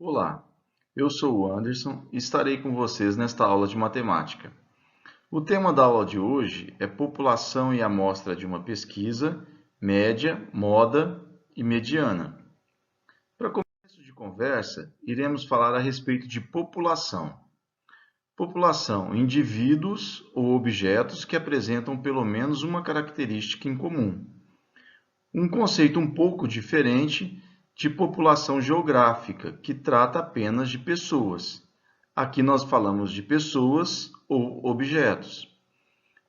Olá, eu sou o Anderson e estarei com vocês nesta aula de matemática. O tema da aula de hoje é população e amostra de uma pesquisa, média, moda e mediana. Para começo de conversa, iremos falar a respeito de população. População, indivíduos ou objetos que apresentam pelo menos uma característica em comum. Um conceito um pouco diferente de população geográfica, que trata apenas de pessoas. Aqui nós falamos de pessoas ou objetos.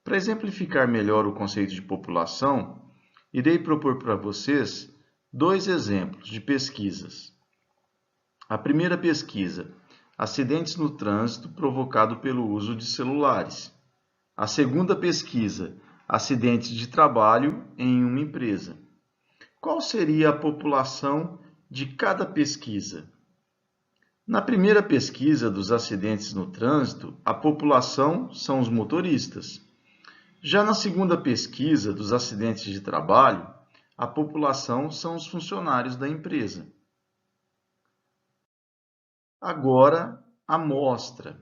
Para exemplificar melhor o conceito de população, irei propor para vocês dois exemplos de pesquisas. A primeira pesquisa, acidentes no trânsito provocado pelo uso de celulares. A segunda pesquisa, acidentes de trabalho em uma empresa. Qual seria a população de cada pesquisa? Na primeira pesquisa dos acidentes no trânsito, a população são os motoristas. Já na segunda pesquisa dos acidentes de trabalho, a população são os funcionários da empresa. Agora, a amostra.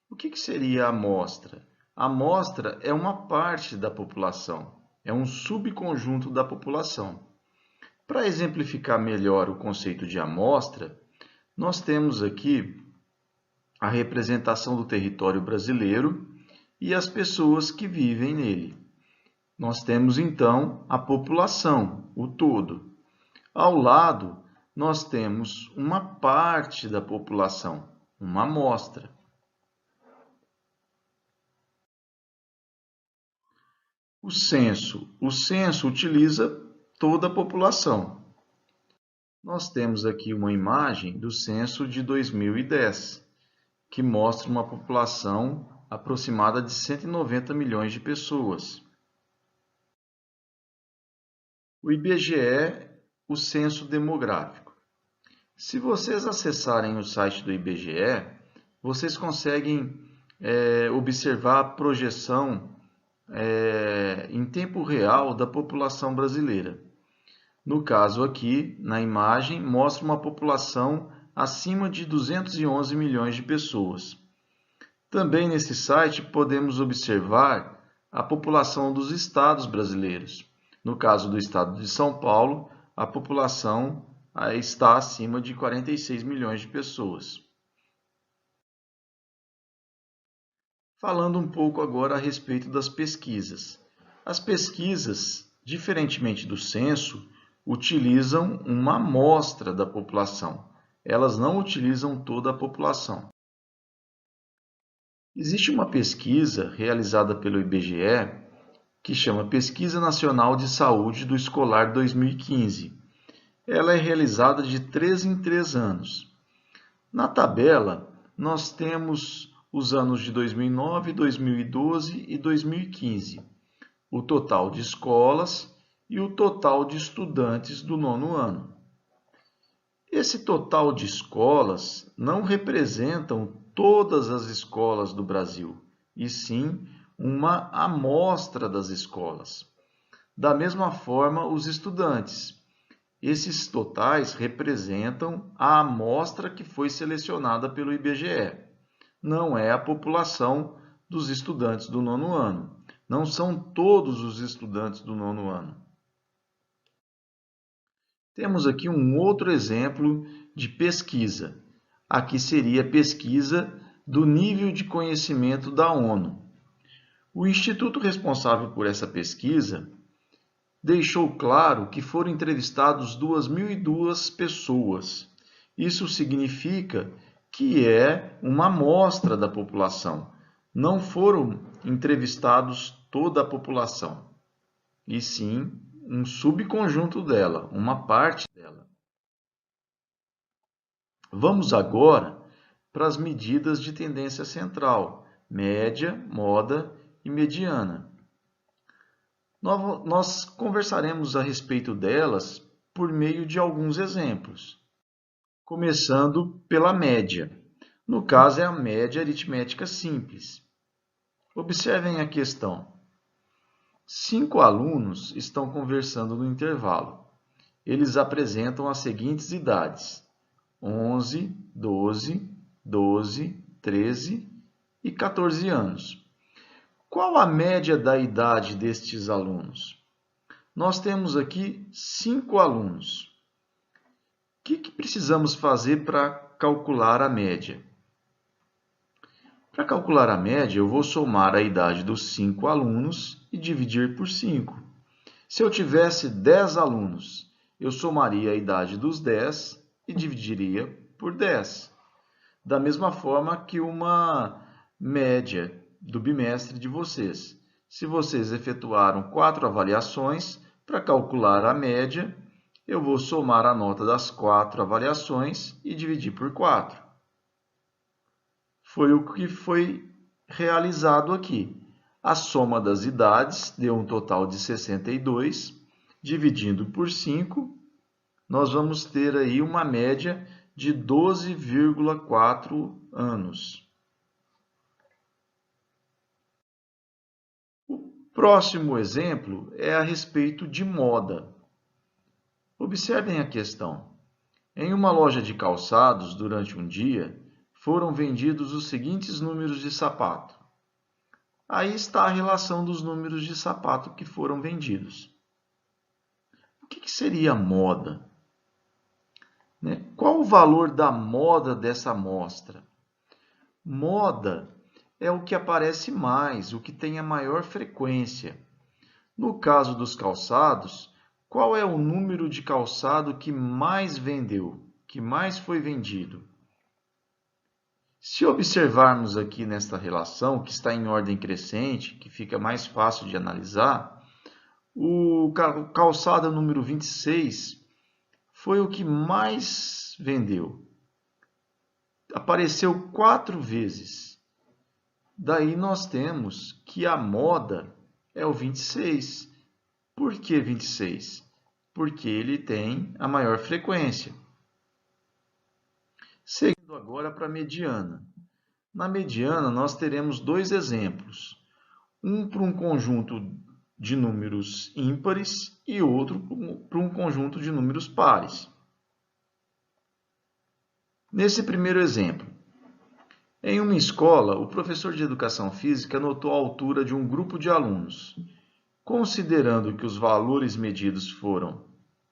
O que seria a amostra? A amostra é uma parte da população, é um subconjunto da população. Para exemplificar melhor o conceito de amostra, nós temos aqui a representação do território brasileiro e as pessoas que vivem nele. Nós temos então a população, o todo. Ao lado, nós temos uma parte da população, uma amostra. O censo utiliza toda a população. Nós temos aqui uma imagem do censo de 2010, que mostra uma população aproximada de 190 milhões de pessoas. O IBGE, o censo demográfico. Se vocês acessarem o site do IBGE, vocês conseguem observar a projeção em tempo real da população brasileira. No caso aqui, na imagem, mostra uma população acima de 211 milhões de pessoas. Também nesse site podemos observar a população dos estados brasileiros. No caso do estado de São Paulo, a população está acima de 46 milhões de pessoas. Falando um pouco agora a respeito das pesquisas. As pesquisas, diferentemente do censo, utilizam uma amostra da população. Elas não utilizam toda a população. Existe uma pesquisa realizada pelo IBGE que chama Pesquisa Nacional de Saúde do Escolar 2015. Ela é realizada de 3 em 3 anos. Na tabela, nós temos os anos de 2009, 2012 e 2015, o total de escolas e o total de estudantes do nono ano. Esse total de escolas não representam todas as escolas do Brasil, e sim uma amostra das escolas. Da mesma forma, os estudantes. Esses totais representam a amostra que foi selecionada pelo IBGE. Não é a população dos estudantes do nono ano. Não são todos os estudantes do nono ano. Temos aqui um outro exemplo de pesquisa. Aqui seria a pesquisa do nível de conhecimento da ONU. O instituto responsável por essa pesquisa deixou claro que foram entrevistados 2.002 pessoas. Isso significa que é uma amostra da população. Não foram entrevistados toda a população, e sim um subconjunto dela, uma parte dela. Vamos agora para as medidas de tendência central, média, moda e mediana. Nós conversaremos a respeito delas por meio de alguns exemplos, começando pela média. No caso, é a média aritmética simples. Observem a questão. 5 alunos estão conversando no intervalo. Eles apresentam as seguintes idades: 11, 12, 12, 13 e 14 anos. Qual a média da idade destes alunos? Nós temos aqui 5 alunos. O que precisamos fazer para calcular a média? Para calcular a média, eu vou somar a idade dos 5 alunos e dividir por 5. Se eu tivesse 10 alunos, eu somaria a idade dos 10 e dividiria por 10. Da mesma forma que uma média do bimestre de vocês. Se vocês efetuaram 4 avaliações, para calcular a média, eu vou somar a nota das 4 avaliações e dividir por 4. Foi o que foi realizado aqui. A soma das idades deu um total de 62. Dividindo por 5, nós vamos ter aí uma média de 12,4 anos. O próximo exemplo é a respeito de moda. Observem a questão. Em uma loja de calçados, durante um dia, foram vendidos os seguintes números de sapato. Aí está a relação dos números de sapato que foram vendidos. O que seria moda? Qual o valor da moda dessa amostra? Moda é o que aparece mais, o que tem a maior frequência. No caso dos calçados, qual é o número de calçado que mais vendeu, que mais foi vendido? Se observarmos aqui nesta relação, que está em ordem crescente, que fica mais fácil de analisar, o calçado número 26 foi o que mais vendeu. Apareceu 4 vezes. Daí nós temos que a moda é o 26. Por que 26? Porque ele tem a maior frequência. Seguindo agora para a mediana. Na mediana, nós teremos 2 exemplos. Um para um conjunto de números ímpares e outro para um conjunto de números pares. Nesse primeiro exemplo, em uma escola, o professor de educação física notou a altura de um grupo de alunos. Considerando que os valores medidos foram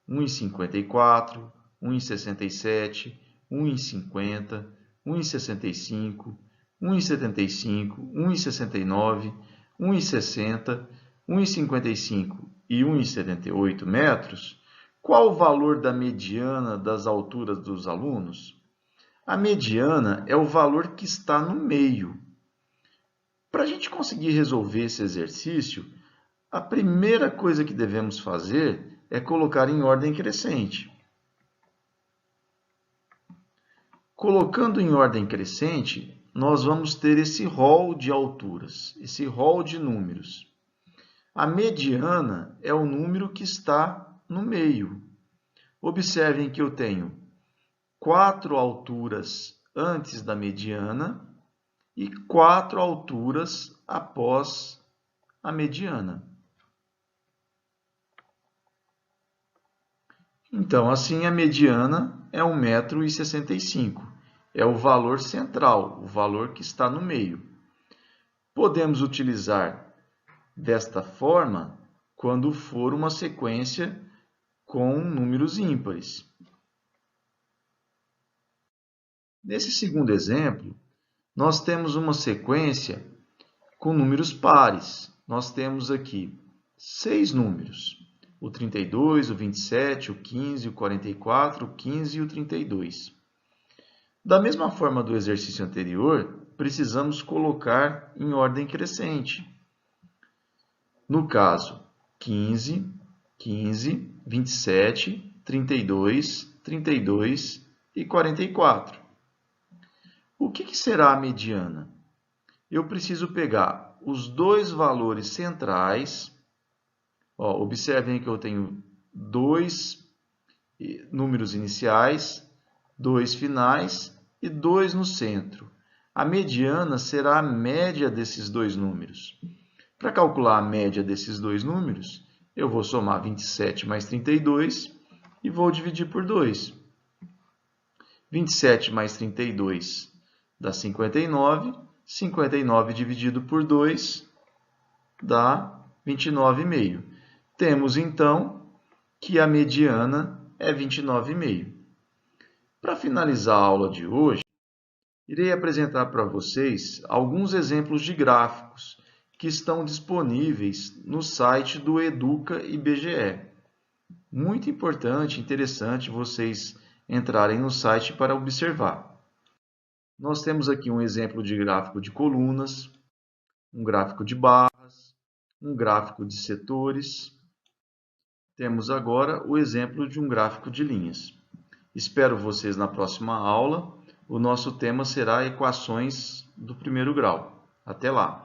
1,54, 1,67, 1,50, 1,65, 1,75, 1,69, 1,60, 1,55 e 1,78 metros, qual o valor da mediana das alturas dos alunos? A mediana é o valor que está no meio. Para a gente conseguir resolver esse exercício, a primeira coisa que devemos fazer é colocar em ordem crescente. Colocando em ordem crescente, nós vamos ter esse rol de alturas, esse rol de números. A mediana é o número que está no meio. Observem que eu tenho 4 alturas antes da mediana e 4 alturas após a mediana. Então, assim, a mediana é 1,65 m. É o valor central, o valor que está no meio. Podemos utilizar desta forma quando for uma sequência com números ímpares. Nesse segundo exemplo, nós temos uma sequência com números pares. Nós temos aqui 6 números. O 32, o 27, o 15, o 44, o 15 e o 32. Da mesma forma do exercício anterior, precisamos colocar em ordem crescente. No caso, 15, 15, 27, 32, 32 e 44. O que será a mediana? Eu preciso pegar os 2 valores centrais. Observem que eu tenho 2 números iniciais, 2 finais e 2 no centro. A mediana será a média desses 2 números. Para calcular a média desses 2 números, eu vou somar 27 mais 32 e vou dividir por 2. 27 mais 32 dá 59. 59 dividido por 2 dá 29,5. Temos, então, que a mediana é 29,5. Para finalizar a aula de hoje, irei apresentar para vocês alguns exemplos de gráficos que estão disponíveis no site do Educa IBGE. Muito importante e interessante vocês entrarem no site para observar. Nós temos aqui um exemplo de gráfico de colunas, um gráfico de barras, um gráfico de setores. Temos agora o exemplo de um gráfico de linhas. Espero vocês na próxima aula. O nosso tema será equações do primeiro grau. Até lá!